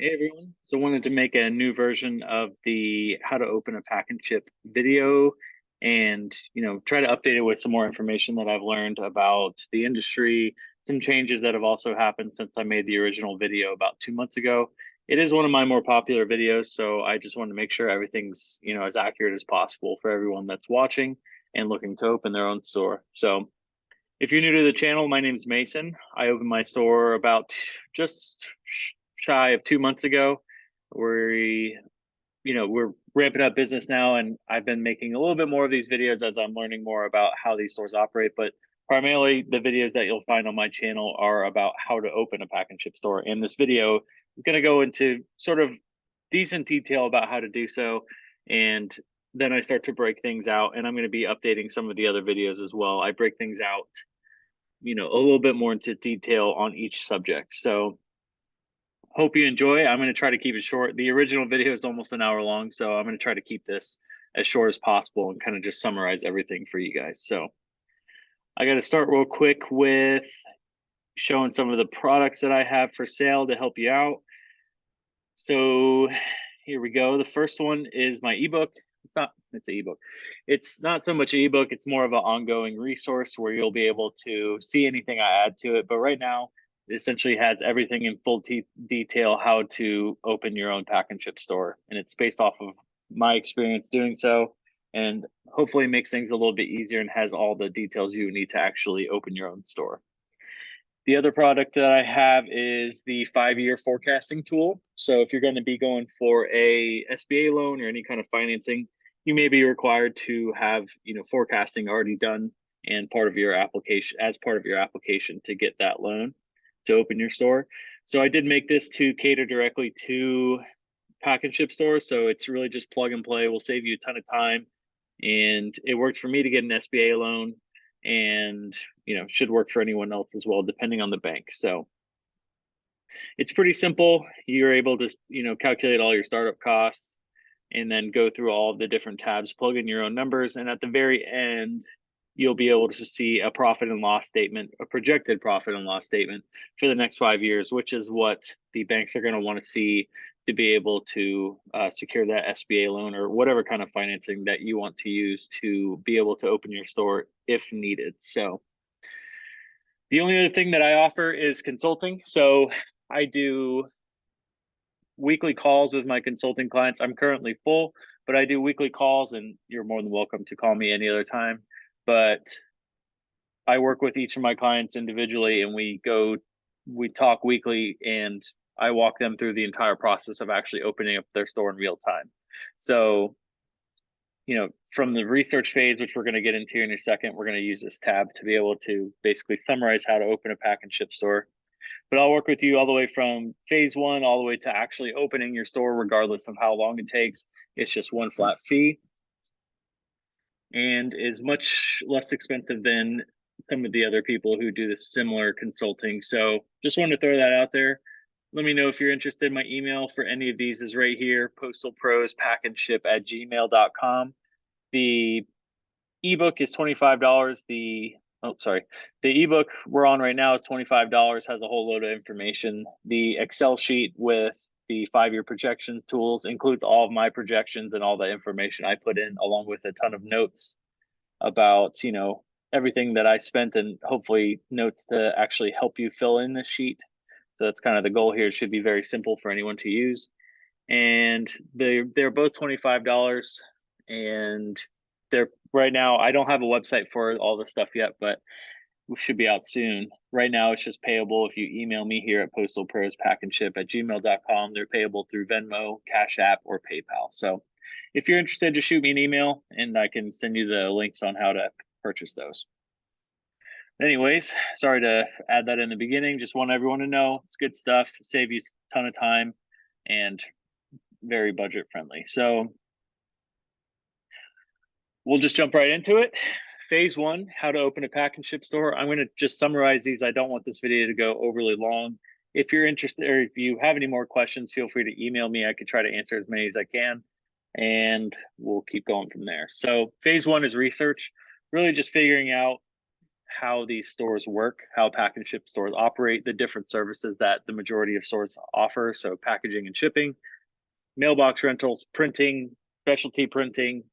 Hey everyone. So wanted to make a new version of the how to open a pack and ship video and try to update it with some more information that I've learned about the industry, some changes that have also happened since I made the original video about 2 months ago. It is one of my more popular videos, so I just want to make sure everything's as accurate as possible for everyone that's watching and looking to open their own store. So if you're new to the channel, my name is Mason. I opened my store about just shy of 2 months ago. We're ramping up business now, and I've been making a little bit more of these videos as I'm learning more about how these stores operate. But primarily, the videos that you'll find on my channel are about how to open a pack and ship store. And this video is going to go into sort of decent detail about how to do so. And then I start to break things out, and I'm going to be updating some of the other videos as well. I break things out a little bit more into detail on each subject. So hope you enjoy. I'm going to try to keep it short. The original video is almost an hour long, so I'm going to try to keep this as short as possible and kind of just summarize everything for you guys. So I got to start real quick with showing some of the products that I have for sale to help you out. So here we go. The first one is my ebook. It's an ebook. It's not so much an ebook, it's more of an ongoing resource where you'll be able to see anything I add to it. But right now, it essentially has everything in full detail how to open your own pack and ship store. And it's based off of my experience doing so, and hopefully makes things a little bit easier and has all the details you need to actually open your own store. The other product that I have is the 5-year forecasting tool. So if you're going to be going for a SBA loan or any kind of financing, you may be required to have, forecasting already done and part of your application to get that loan to open your store. So I did make this to cater directly to pack and ship stores. So it's really just plug and play. Will save you a ton of time. And it worked for me to get an SBA loan, and should work for anyone else as well, depending on the bank. So it's pretty simple. You're able to calculate all your startup costs and then go through all of the different tabs, plug in your own numbers, and at the very end you'll be able to see a profit and loss statement, a projected profit and loss statement for the next 5 years, which is what the banks are going to want to see to be able to secure that SBA loan or whatever kind of financing that you want to use to be able to open your store if needed. So the only other thing that I offer is consulting. So I do weekly calls with my consulting clients. I'm currently full, but I do weekly calls, and you're more than welcome to call me any other time. But I work with each of my clients individually, and we talk weekly, and I walk them through the entire process of actually opening up their store in real time. So, from the research phase, which we're going to get into in a second, we're going to use this tab to be able to basically summarize how to open a pack and ship store. But I'll work with you all the way from phase one all the way to actually opening your store, regardless of how long it takes. It's just one flat fee and is much less expensive than some of the other people who do this similar consulting. So just wanted to throw that out there. Let me know if you're interested. My email for any of these is right here, postalprospackandship@gmail.com. The ebook is $25. The ebook we're on right now is $25, has a whole load of information. The Excel sheet with the 5-year projections tools includes all of my projections and all the information I put in, along with a ton of notes about everything that I spent, and hopefully notes to actually help you fill in this sheet. So that's kind of the goal here. It should be very simple for anyone to use. And they're both $25, and they're right now, I don't have a website for all this stuff yet, but we should be out soon. Right now it's just payable if you email me here at postalprospackandship@gmail.com. They're payable through Venmo, Cash App, or PayPal. So if you're interested, just shoot me an email and I can send you the links on how to purchase those. Anyways, sorry to add that in the beginning. Just want everyone to know it's good stuff, save you a ton of time, and very budget friendly. So we'll just jump right into it. Phase one, how to open a pack and ship store. I'm going to just summarize these. I don't want this video to go overly long. If you're interested, or if you have any more questions, feel free to email me. I could try to answer as many as I can, and we'll keep going from there. So phase one is research, really just figuring out how these stores work, how pack and ship stores operate, the different services that the majority of stores offer. So packaging and shipping, mailbox rentals, printing, specialty printing,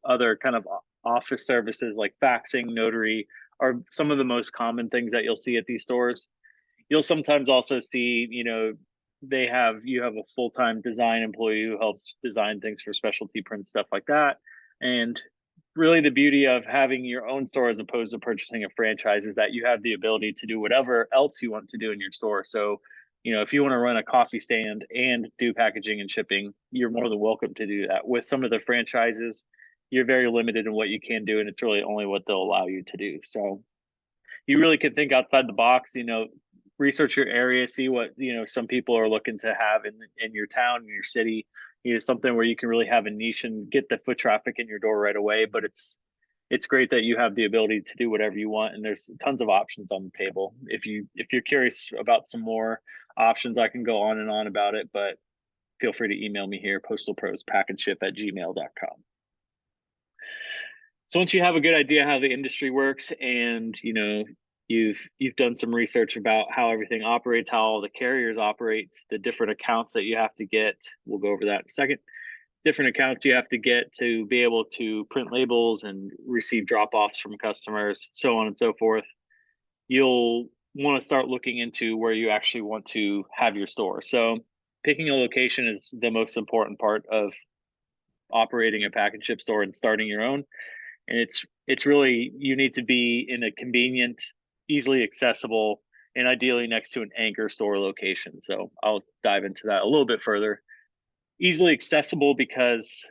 other kind of office services like faxing, notary are some of the most common things that you'll see at these stores. You'll sometimes also see, you have a full-time design employee who helps design things for specialty print, stuff like that. And really the beauty of having your own store as opposed to purchasing a franchise is that you have the ability to do whatever else you want to do in your store. So, if you want to run a coffee stand and do packaging and shipping, you're more than welcome to do that. With some of the franchises, you're very limited in what you can do, and it's really only what they'll allow you to do. So you really can think outside the box, research your area, see what, some people are looking to have in your town, in your city, something where you can really have a niche and get the foot traffic in your door right away. But it's great that you have the ability to do whatever you want, and there's tons of options on the table. If you're curious about some more options, I can go on and on about it, but feel free to email me here, postalprospackandship@gmail.com. So once you have a good idea how the industry works, and you've done some research about how everything operates, how all the carriers operate, the different accounts that you have to get, we'll go over that in a second. Different accounts you have to get to be able to print labels and receive drop-offs from customers, so on and so forth. You'll want to start looking into where you actually want to have your store. So picking a location is the most important part of operating a pack and ship store and starting your own. And it's really, you need to be in a convenient, easily accessible, and ideally next to an anchor store location. So I'll dive into that a little bit further. Easily accessible, because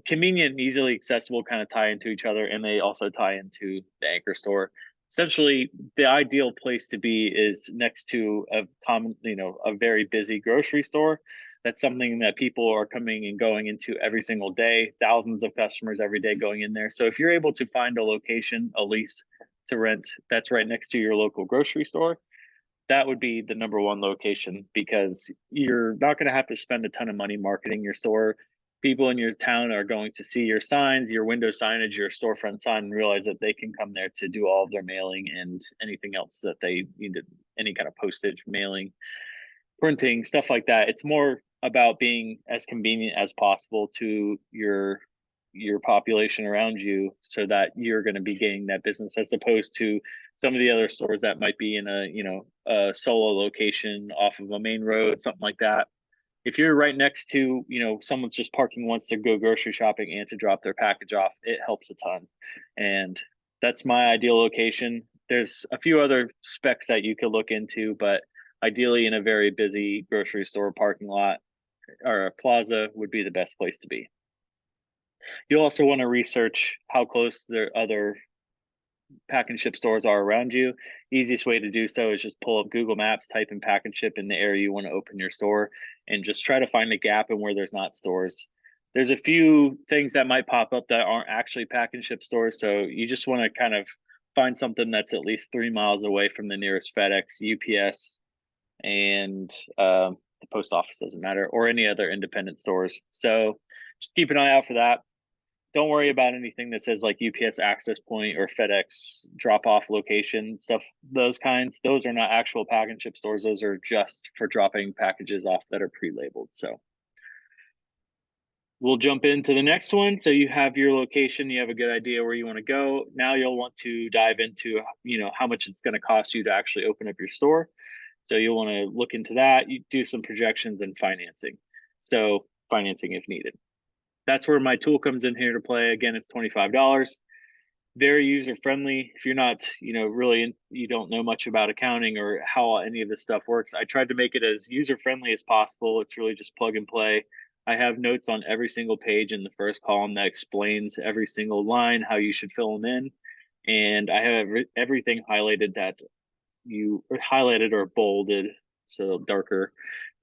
convenient and easily accessible kind of tie into each other, and they also tie into the anchor store. Essentially, the ideal place to be is next to a very busy grocery store. That's something that people are coming and going into every single day, thousands of customers every day going in there. So if you're able to find a location, a lease to rent that's right next to your local grocery store, that would be the number one location, because you're not going to have to spend a ton of money marketing your store. People in your town are going to see your signs, your window signage, your storefront sign, and realize that they can come there to do all of their mailing and anything else that they needed, any kind of postage, mailing, printing, stuff like that. It's more about being as convenient as possible to your population around you, so that you're going to be gaining that business, as opposed to some of the other stores that might be in a solo location off of a main road, something like that. If you're right next to, someone's just parking, wants to go grocery shopping and to drop their package off, it helps a ton. And that's my ideal location. There's a few other specs that you could look into, but ideally in a very busy grocery store parking lot or a plaza would be the best place to be. You'll also want to research how close the other pack and ship stores are around you. Easiest way to do so is just pull up Google Maps, type in pack and ship in the area you want to open your store, and just try to find a gap in where there's not stores. There's a few things that might pop up that aren't actually pack and ship stores, so you just want to kind of find something that's at least 3 miles away from the nearest FedEx, UPS, and the post office, doesn't matter, or any other independent stores. So just keep an eye out for that. Don't worry about anything that says like UPS access point or FedEx drop off location stuff. Those are not actual pack and ship stores. Those are just for dropping packages off that are pre-labeled. So we'll jump into the next one. So you have your location, you have a good idea where you want to go. Now you'll want to dive into, how much it's going to cost you to actually open up your store. So you'll want to look into that. You do some projections and financing. So financing if needed. That's where my tool comes in here to play. Again, it's $25. Very user friendly. If you're not, you don't know much about accounting or how any of this stuff works, I tried to make it as user friendly as possible. It's really just plug and play. I have notes on every single page in the first column that explains every single line, how you should fill them in. And I have everything highlighted or bolded, so darker,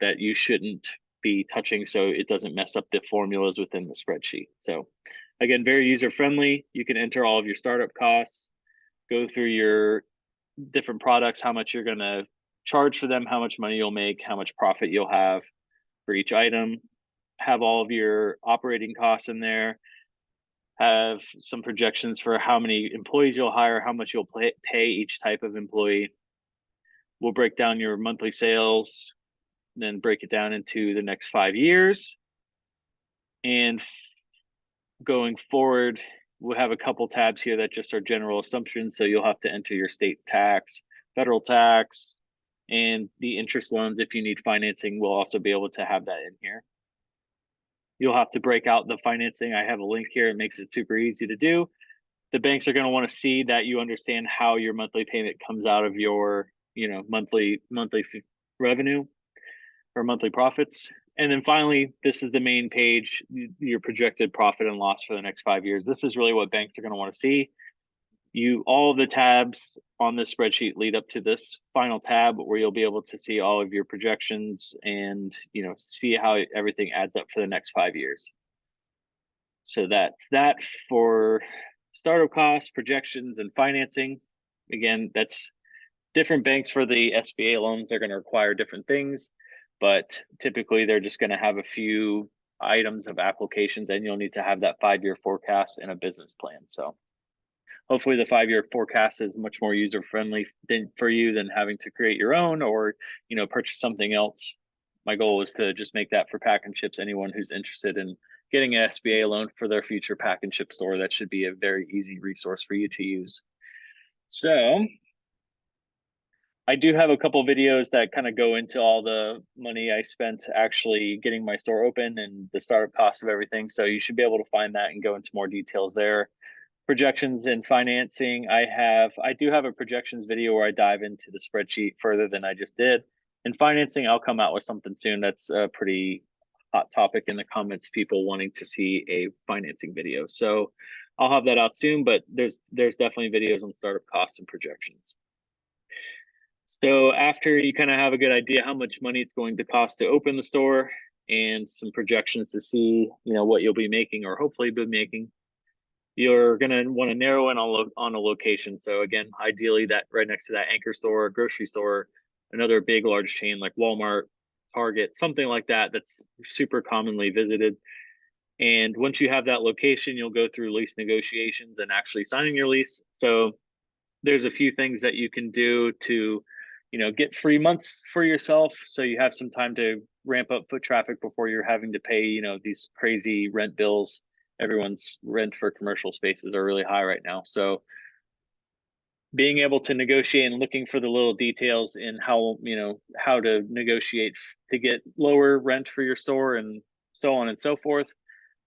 that you shouldn't be touching, so it doesn't mess up the formulas within the spreadsheet. So again, very user friendly. You can enter all of your startup costs, go through your different products, how much you're going to charge for them, how much money you'll make, how much profit you'll have for each item, have all of your operating costs in there, have some projections for how many employees you'll hire, how much you'll pay each type of employee. We'll break down your monthly sales, then break it down into the next 5 years. And going forward, we'll have a couple tabs here that just are general assumptions. So you'll have to enter your state tax, federal tax, and the interest loans. If you need financing, we'll also be able to have that in here. You'll have to break out the financing. I have a link here. It makes it super easy to do. The banks are going to want to see that you understand how your monthly payment comes out of your, monthly revenue or monthly profits. And then finally, this is the main page, your projected profit and loss for the next 5 years. This is really what banks are going to want to see. All of the tabs on this spreadsheet lead up to this final tab where you'll be able to see all of your projections and, see how everything adds up for the next 5 years. So that's that for startup costs, projections, and financing. Again, that's different banks for the SBA loans. They're going to require different things, but typically they're just going to have a few items of applications, and you'll need to have that 5-year forecast and a business plan. So hopefully the 5-year forecast is much more user friendly for you than having to create your own or, purchase something else. My goal is to just make that for Pack and Chips. Anyone who's interested in getting an SBA loan for their future Pack and Chip store, that should be a very easy resource for you to use. So I do have a couple videos that kind of go into all the money I spent actually getting my store open and the startup costs of everything. So you should be able to find that and go into more details there. Projections and financing, I do have a projections video where I dive into the spreadsheet further than I just did. And financing, I'll come out with something soon. That's a pretty hot topic in the comments, people wanting to see a financing video. So I'll have that out soon, but there's definitely videos on startup costs and projections. So after you kind of have a good idea how much money it's going to cost to open the store and some projections to see, what you'll be making or hopefully be making, you're going to want to narrow in on a location. So again, ideally that right next to that anchor store, grocery store, another big, large chain like Walmart, Target, something like that, that's super commonly visited. And once you have that location, you'll go through lease negotiations and actually signing your lease. So there's a few things that you can do to, get free months for yourself. So you have some time to ramp up foot traffic before you're having to pay, these crazy rent bills. Everyone's rent for commercial spaces are really high right now. So being able to negotiate and looking for the little details in how to negotiate to get lower rent for your store and so on and so forth.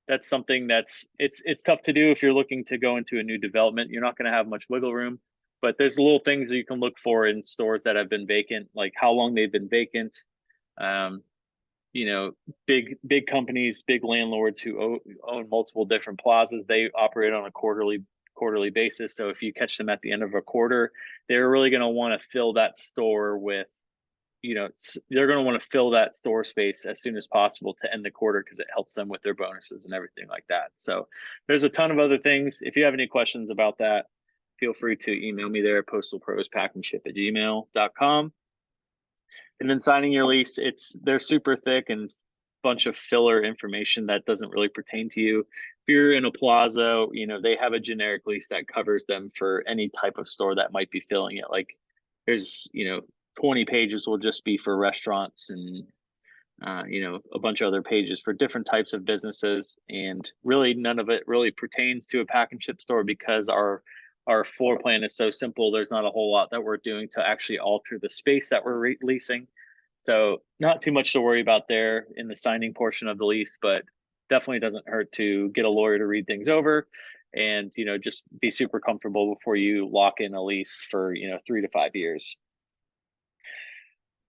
That's something it's tough to do if you're looking to go into a new development. You're not going to have much wiggle room, but there's little things that you can look for in stores that have been vacant, like how long they've been vacant. Big companies, big landlords who own multiple different plazas, they operate on a quarterly basis. So if you catch them at the end of a quarter, they're really going to want to fill that store with, they're going to want to fill that store space as soon as possible to end the quarter because it helps them with their bonuses and everything like that. So there's a ton of other things. If you have any questions about that, feel free to email me there at postalprospackandship@gmail.com. And then signing your lease, they're super thick and bunch of filler information that doesn't really pertain to you. If you're in a plaza, they have a generic lease that covers them for any type of store that might be filling it. Like there's, 20 pages will just be for restaurants and, a bunch of other pages for different types of businesses. And really none of it really pertains to a Pack and Chip store because our floor plan is so simple. There's not a whole lot that we're doing to actually alter the space that we're leasing. So not too much to worry about there in the signing portion of the lease, but definitely doesn't hurt to get a lawyer to read things over and, just be super comfortable before you lock in a lease for, 3 to 5 years.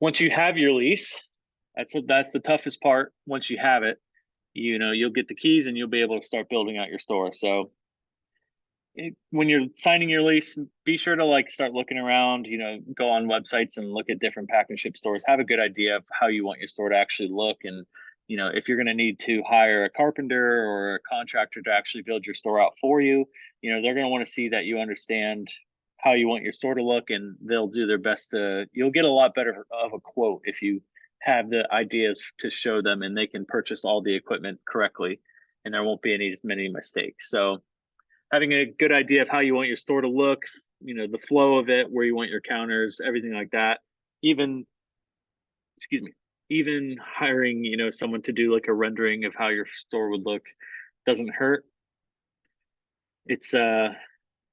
Once you have your lease, that's the toughest part. Once you have it, you'll get the keys and you'll be able to start building out your store. So when you're signing your lease, be sure to start looking around, go on websites and look at different Pack and Ship stores, have a good idea of how you want your store to actually look. And, if you're going to need to hire a carpenter or a contractor to actually build your store out for you, they're going to want to see that you understand how you want your store to look, and they'll do their best you'll get a lot better of a quote if you have the ideas to show them and they can purchase all the equipment correctly and there won't be many mistakes. So having a good idea of how you want your store to look, you know, the flow of it, where you want your counters, everything like that. Even, excuse me, even hiring, you know, someone to do like a rendering of how your store would look doesn't hurt. It's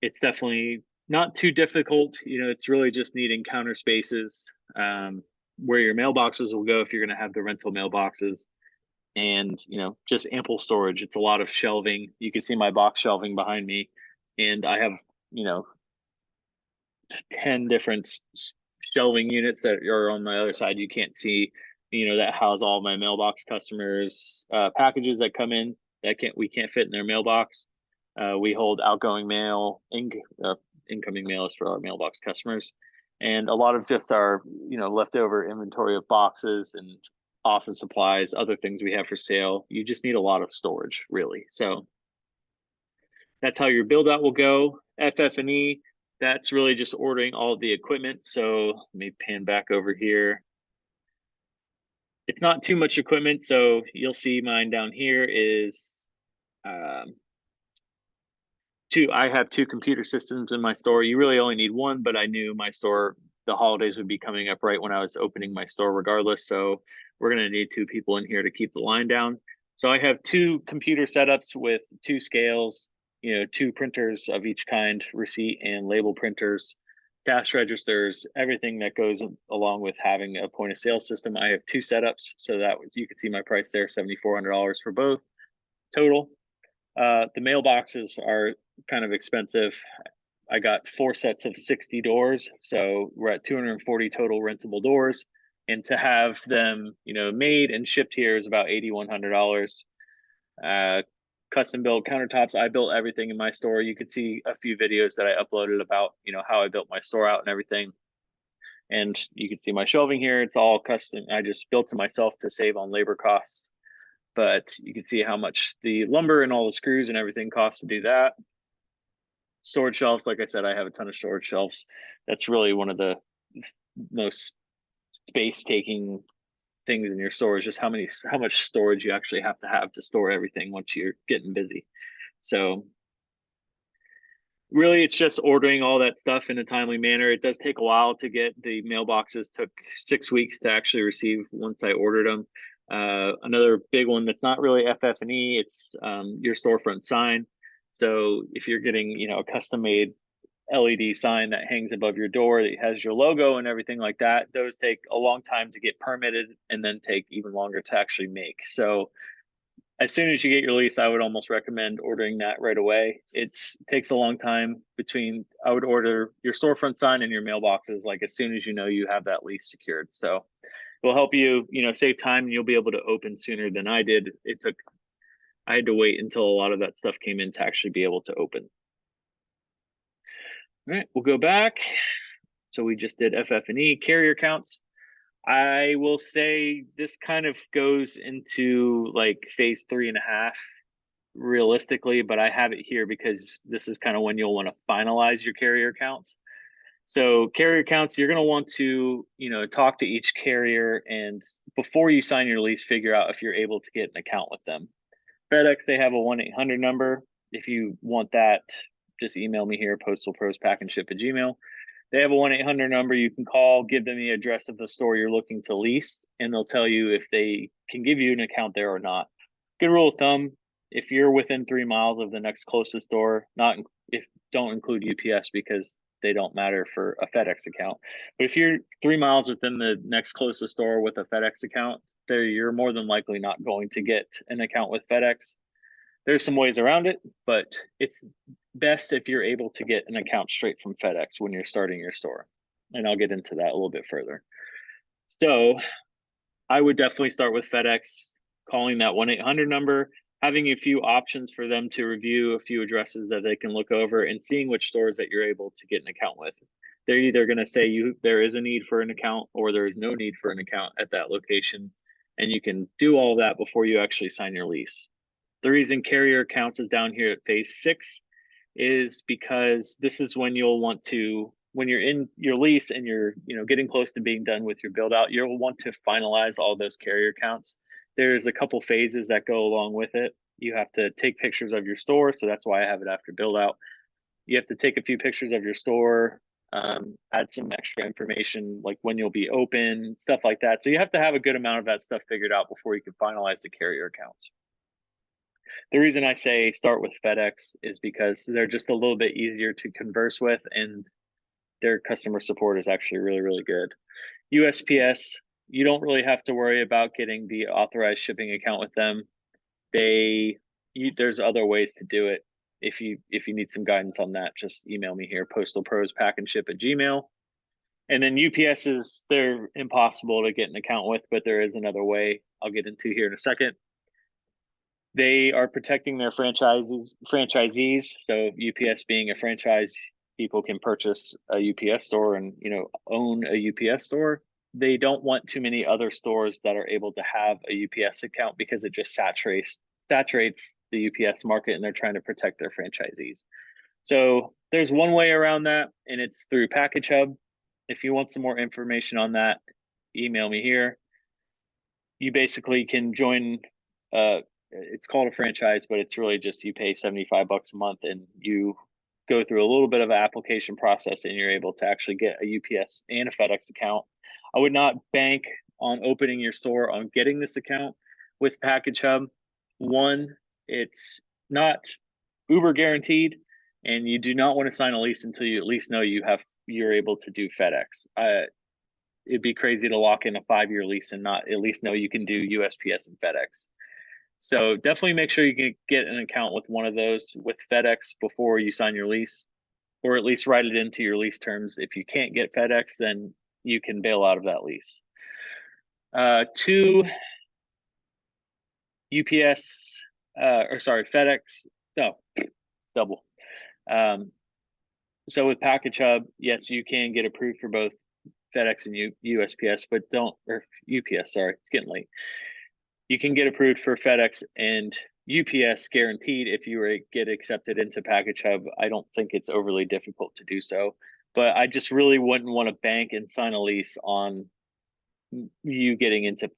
it's definitely not too difficult. You know, it's really just needing counter spaces, where your mailboxes will go if you're going to have the rental mailboxes, and you know, just ample storage. It's a lot of shelving. You can see my box shelving behind me, and I have, you know, 10 different shelving units that are on my other side you can't see, you know, that house all my mailbox customers packages that come in that we can't fit in their mailbox. We hold outgoing mail, incoming mail is for our mailbox customers, and a lot of just our, you know, leftover inventory of boxes and office supplies, other things we have for sale. You just need a lot of storage, really. So that's how your build out will go. FF&E, that's really just ordering all of the equipment. So let me pan back over here. It's not too much equipment. So you'll see mine down here is I have two computer systems in my store. You really only need one, but I knew my store, the holidays would be coming up right when I was opening my store regardless. So we're going to need two people in here to keep the line down. So I have two computer setups with two scales, you know, two printers of each kind, receipt and label printers, cash registers, everything that goes along with having a point of sale system. I have two setups, so that you can see my price there, $7,400 for both total. The mailboxes are kind of expensive. I got 4 sets of 60 doors, so we're at 240 total rentable doors. And to have them, you know, made and shipped here is about $8,100. Custom built countertops. I built everything in my store. You could see a few videos that I uploaded about, you know, how I built my store out and everything. And you can see my shelving here. It's all custom. I just built it myself to save on labor costs. But you can see how much the lumber and all the screws and everything costs to do that. Storage shelves, like I said, I have a ton of storage shelves. That's really one of the most space taking things in your store, is just how much storage you actually have to store everything once you're getting busy. So really, it's just ordering all that stuff in a timely manner. It does take a while to get the mailboxes. Took 6 weeks to actually receive once I ordered them. Another big one that's not really FF&E, it's your storefront sign. So if you're getting, you know, a custom made LED sign that hangs above your door that has your logo and everything like that, those take a long time to get permitted and then take even longer to actually make. So as soon as you get your lease, I would almost recommend ordering that right away. It takes a long time between, I would order your storefront sign and your mailboxes like as soon as you know you have that lease secured. So it will help you, you know, save time, and you'll be able to open sooner than I did. I had to wait until a lot of that stuff came in to actually be able to open. All right, we'll go back. So we just did FF&E, carrier counts. I will say this kind of goes into like phase 3.5 realistically, but I have it here because this is kind of when you'll want to finalize your carrier counts. So carrier counts, you're going to want to, you know, talk to each carrier, and before you sign your lease, figure out if you're able to get an account with them. FedEx, they have a 1-800 number. If you want that, just email me here, postalprospackandship@gmail. They have a 1-800 number you can call, give them the address of the store you're looking to lease, and they'll tell you if they can give you an account there or not. Good rule of thumb, if you're within 3 miles of the next closest store, not if don't include UPS because they don't matter for a FedEx account. But if you're 3 miles within the next closest store with a FedEx account, there you're more than likely not going to get an account with FedEx. There's some ways around it, but it's best if you're able to get an account straight from FedEx when you're starting your store. And I'll get into that a little bit further. So I would definitely start with FedEx, calling that 1-800 number, having a few options for them to review, a few addresses that they can look over, and seeing which stores that you're able to get an account with. They're either going to say there is a need for an account or there is no need for an account at that location. And you can do all of that before you actually sign your lease. The reason carrier accounts is down here at phase 6 is because this is when you'll want to, when you're in your lease and you're, you know, getting close to being done with your build out, you'll want to finalize all those carrier counts. There's a couple phases that go along with it. You have to take pictures of your store, so that's why I have it after build out. You have to take a few pictures of your store, add some extra information like when you'll be open, stuff like that. So you have to have a good amount of that stuff figured out before you can finalize the carrier accounts. The reason I say start with FedEx is because they're just a little bit easier to converse with, and their customer support is actually really, really good. USPS, you don't really have to worry about getting the authorized shipping account with them. There's other ways to do it. If you need some guidance on that, just email me here, postalpros@gmail. And then UPS they're impossible to get an account with, but there is another way I'll get into here in a second. They are protecting their franchisees. So UPS being a franchise, people can purchase a UPS store and own a UPS store. They don't want too many other stores that are able to have a UPS account because it just saturates the UPS market, and they're trying to protect their franchisees. So there's one way around that, and it's through Package Hub. If you want some more information on that, email me here. You basically can join it's called a franchise, but it's really just you pay $75 a month and you go through a little bit of an application process and you're able to actually get a UPS and a FedEx account. I would not bank on opening your store on getting this account with Package Hub. One, it's not Uber guaranteed, and you do not want to sign a lease until you at least know you're able to do FedEx. It'd be crazy to lock in a 5-year lease and not at least know you can do USPS and FedEx. So definitely make sure you can get an account with one of those with FedEx before you sign your lease, or at least write it into your lease terms. If you can't get FedEx, then you can bail out of that lease. 2, UPS, FedEx, no, double. So with Package Hub, yes, you can get approved for both FedEx and USPS, but or UPS, sorry, it's getting late. You can get approved for FedEx and UPS guaranteed if you get accepted into Package Hub. I don't think it's overly difficult to do so, but I just really wouldn't want to bank and sign a lease on you getting into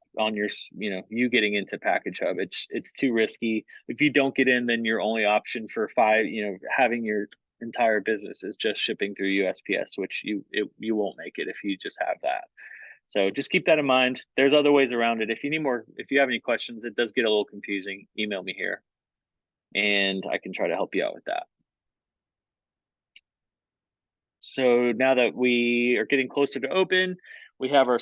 Package Hub. It's too risky. If you don't get in, then your only option for having your entire business is just shipping through USPS, which you won't make it if you just have that. So just keep that in mind. There's other ways around it. If you have any questions, it does get a little confusing, email me here and I can try to help you out with that. So now that we are getting closer to open, we have our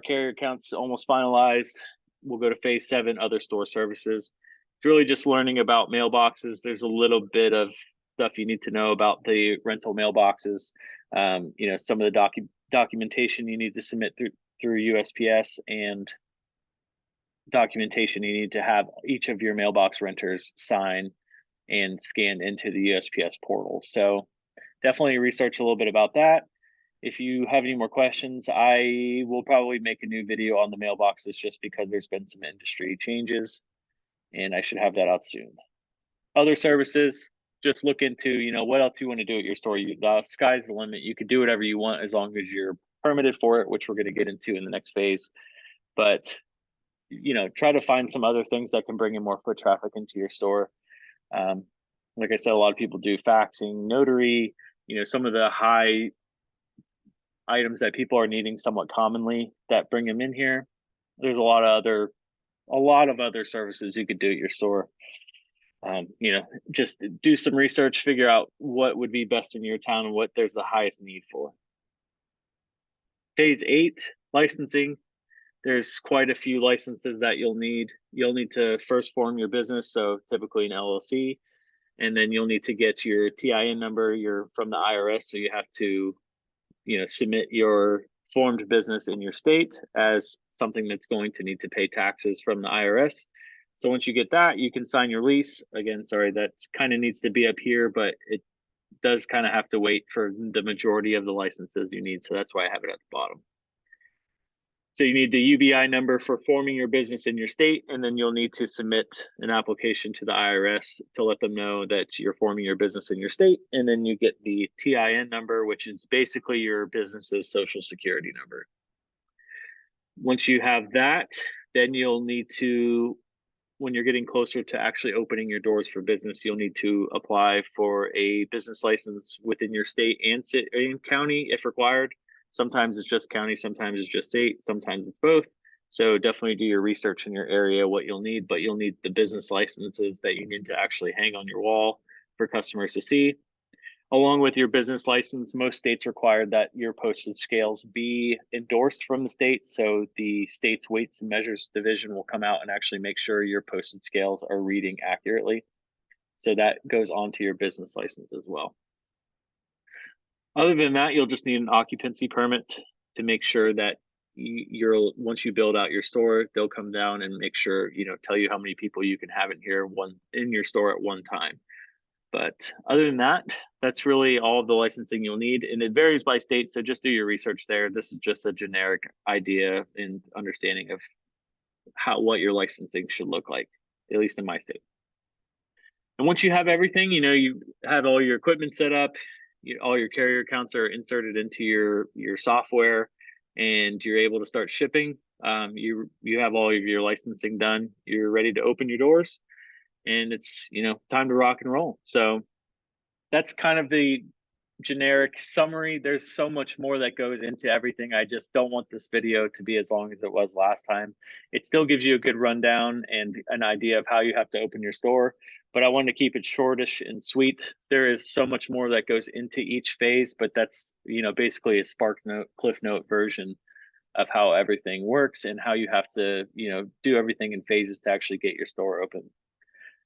carrier accounts almost finalized. We'll go to phase 7, other store services. It's really just learning about mailboxes. There's a little bit of stuff you need to know about the rental mailboxes. Some of the documentation you need to submit through USPS, and documentation you need to have each of your mailbox renters sign and scan into the USPS portal. So definitely research a little bit about that. If you have any more questions, I will probably make a new video on the mailboxes just because there's been some industry changes, and I should have that out soon. Other services, just look into, what else you want to do at your store. The sky's the limit. You could do whatever you want as long as you're permitted for it, which we're going to get into in the next phase. But, try to find some other things that can bring in more foot traffic into your store. Like I said, a lot of people do faxing, notary, some of the high items that people are needing somewhat commonly that bring them in here. There's a lot of other services you could do at your store. Just do some research, figure out what would be best in your town and what there's the highest need for. Phase 8, licensing. There's quite a few licenses that you'll need. You'll need to first form your business, so typically an LLC, and then you'll need to get your TIN number. You're from the IRS, so you have to, submit your formed business in your state as something that's going to need to pay taxes from the IRS. So once you get that, you can sign your lease. Again, sorry, that kind of needs to be up here, but it does kind of have to wait for the majority of the licenses you need. So that's why I have it at the bottom. So you need the UBI number for forming your business in your state, and then you'll need to submit an application to the IRS to let them know that you're forming your business in your state. And then you get the TIN number, which is basically your business's social security number. Once you have that, then you'll need to when you're getting closer to actually opening your doors for business, you'll need to apply for a business license within your state and city and county if required. Sometimes it's just county, sometimes it's just state, sometimes it's both. So definitely do your research in your area, what you'll need, but you'll need the business licenses that you need to actually hang on your wall for customers to see. Along with your business license, most states require that your postage scales be endorsed from the state. So the state's weights and measures division will come out and actually make sure your postage scales are reading accurately. So that goes on to your business license as well. Other than that, you'll just need an occupancy permit to make sure that once you build out your store, they'll come down and make sure, tell you how many people you can have in your store at one time. But other than that, that's really all of the licensing you'll need. And it varies by state. So just do your research there. This is just a generic idea and understanding of what your licensing should look like, at least in my state. And once you have everything, you have all your equipment set up, all your carrier accounts are inserted into your software, and you're able to start shipping. You have all of your licensing done. You're ready to open your doors. And it's time to rock and roll. So that's kind of the generic summary. There's so much more that goes into everything. I just don't want this video to be as long as it was last time. It still gives you a good rundown and an idea of how you have to open your store, but I wanted to keep it shortish and sweet. There is so much more that goes into each phase, but that's basically a cliff note version of how everything works and how you have to do everything in phases to actually get your store open.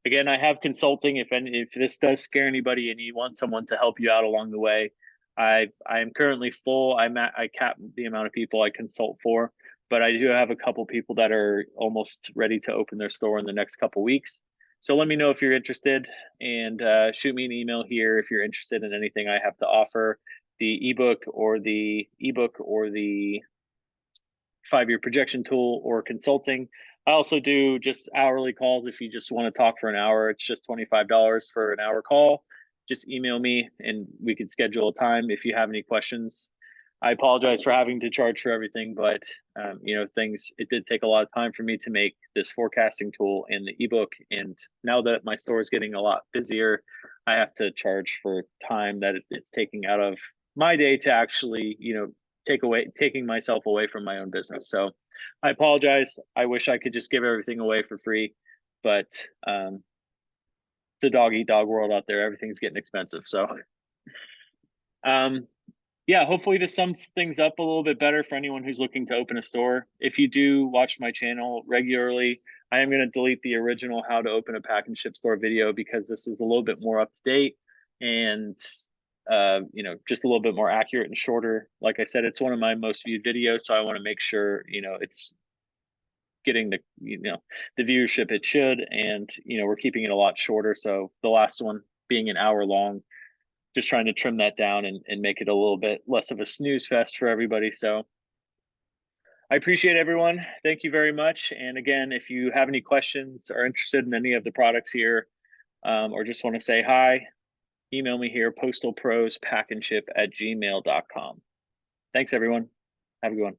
Again, I have consulting. If this does scare anybody and you want someone to help you out along the way, I am currently full. I cap the amount of people I consult for, but I do have a couple people that are almost ready to open their store in the next couple weeks. So let me know if you're interested, and shoot me an email here if you're interested in anything I have to offer, the ebook or the 5-year projection tool or consulting. I also do just hourly calls. If you just want to talk for an hour, it's just $25 for an hour call. Just email me and we can schedule a time if you have any questions. I apologize for having to charge for everything, but it did take a lot of time for me to make this forecasting tool and the ebook. And now that my store is getting a lot busier, I have to charge for time that it's taking out of my day to actually, taking myself away from my own business. So I apologize. I wish I could just give everything away for free, but it's a dog eat dog world out there. Everything's getting expensive. So yeah, hopefully this sums things up a little bit better for anyone who's looking to open a store. If you do watch my channel regularly, I am going to delete the original how to open a pack and ship store video because this is a little bit more up to date and just a little bit more accurate and shorter. Like I said, it's one of my most viewed videos, so I want to make sure it's getting the the viewership it should, and we're keeping it a lot shorter. So the last one being an hour long, just trying to trim that down and make it a little bit less of a snooze fest for everybody. So I appreciate everyone. Thank you very much. And again, if you have any questions or interested in any of the products here, or just want to say hi, email me here, postalprospackandship@gmail.com. Thanks, everyone. Have a good one.